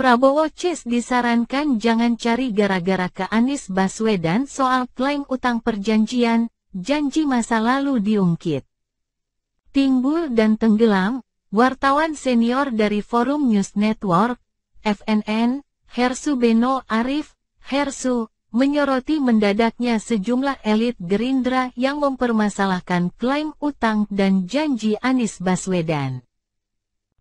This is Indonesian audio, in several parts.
Prabowo Ches disarankan jangan cari gara-gara ke Anies Baswedan soal klaim utang perjanjian, janji masa lalu diungkit. Timbul dan tenggelam, wartawan senior dari Forum News Network, FNN, Hersu Beno Arif, Hersu, menyoroti mendadaknya sejumlah elit Gerindra yang mempermasalahkan klaim utang dan janji Anies Baswedan.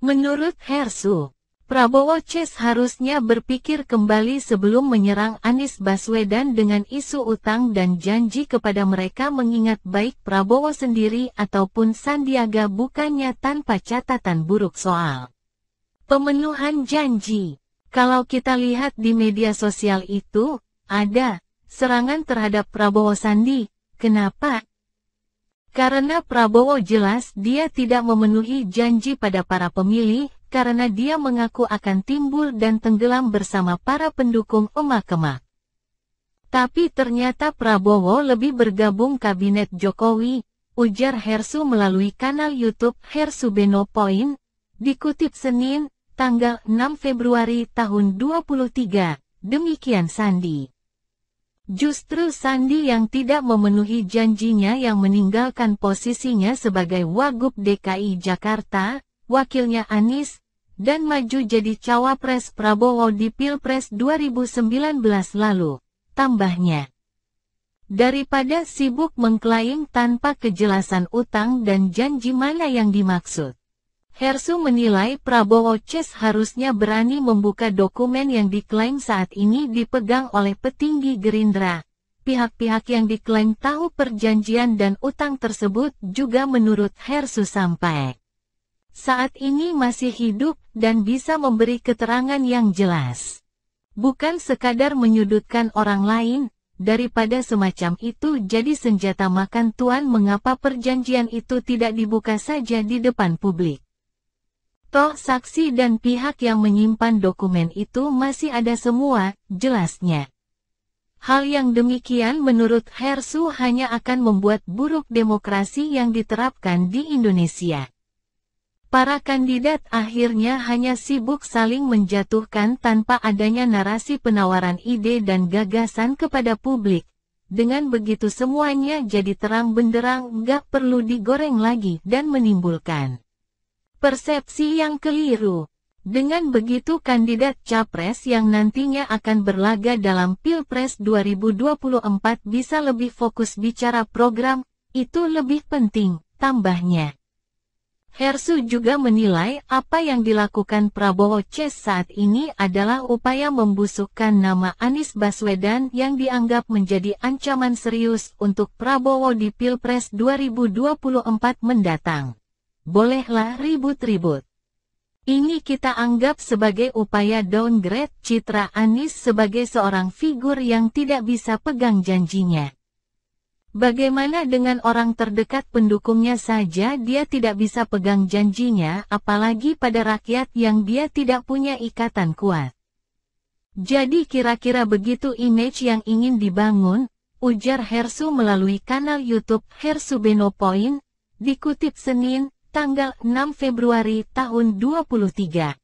Menurut Hersu, Prabowo Ches harusnya berpikir kembali sebelum menyerang Anies Baswedan dengan isu utang dan janji kepada mereka mengingat baik Prabowo sendiri ataupun Sandiaga bukannya tanpa catatan buruk soal pemenuhan janji. Kalau kita lihat di media sosial itu, ada serangan terhadap Prabowo Sandi. Kenapa? Karena Prabowo jelas dia tidak memenuhi janji pada para pemilih, karena dia mengaku akan timbul dan tenggelam bersama para pendukung emak-emak. Tapi ternyata Prabowo lebih bergabung kabinet Jokowi, ujar Hersu melalui kanal YouTube Hersu Beno Point, dikutip Senin, tanggal 6 Februari tahun 2023, demikian Sandi. Justru Sandi yang tidak memenuhi janjinya yang meninggalkan posisinya sebagai Wagub DKI Jakarta, wakilnya Anies, dan maju jadi cawapres Prabowo di Pilpres 2019 lalu, tambahnya. Daripada sibuk mengklaim tanpa kejelasan utang dan janji mana yang dimaksud. Hersu menilai Prabowo Ches harusnya berani membuka dokumen yang diklaim saat ini dipegang oleh petinggi Gerindra. Pihak-pihak yang diklaim tahu perjanjian dan utang tersebut juga menurut Hersu sampai saat ini masih hidup dan bisa memberi keterangan yang jelas. Bukan sekadar menyudutkan orang lain, daripada semacam itu jadi senjata makan tuan mengapa perjanjian itu tidak dibuka saja di depan publik. Toh saksi dan pihak yang menyimpan dokumen itu masih ada semua, jelasnya. Hal yang demikian menurut Hersu hanya akan membuat buruk demokrasi yang diterapkan di Indonesia. Para kandidat akhirnya hanya sibuk saling menjatuhkan tanpa adanya narasi penawaran ide dan gagasan kepada publik. Dengan begitu semuanya jadi terang benderang, nggak perlu digoreng lagi dan menimbulkan persepsi yang keliru. Dengan begitu kandidat capres yang nantinya akan berlaga dalam Pilpres 2024 bisa lebih fokus bicara program, itu lebih penting, tambahnya. Hersu juga menilai apa yang dilakukan Prabowo Ches saat ini adalah upaya membusukkan nama Anies Baswedan yang dianggap menjadi ancaman serius untuk Prabowo di Pilpres 2024 mendatang. Bolehlah ribut-ribut. Ini kita anggap sebagai upaya downgrade citra Anies sebagai seorang figur yang tidak bisa pegang janjinya. Bagaimana dengan orang terdekat pendukungnya saja dia tidak bisa pegang janjinya, apalagi pada rakyat yang dia tidak punya ikatan kuat. Jadi kira-kira begitu image yang ingin dibangun, ujar Hersu melalui kanal YouTube Hersu Beno Point, dikutip Senin, tanggal 6 Februari tahun 2023.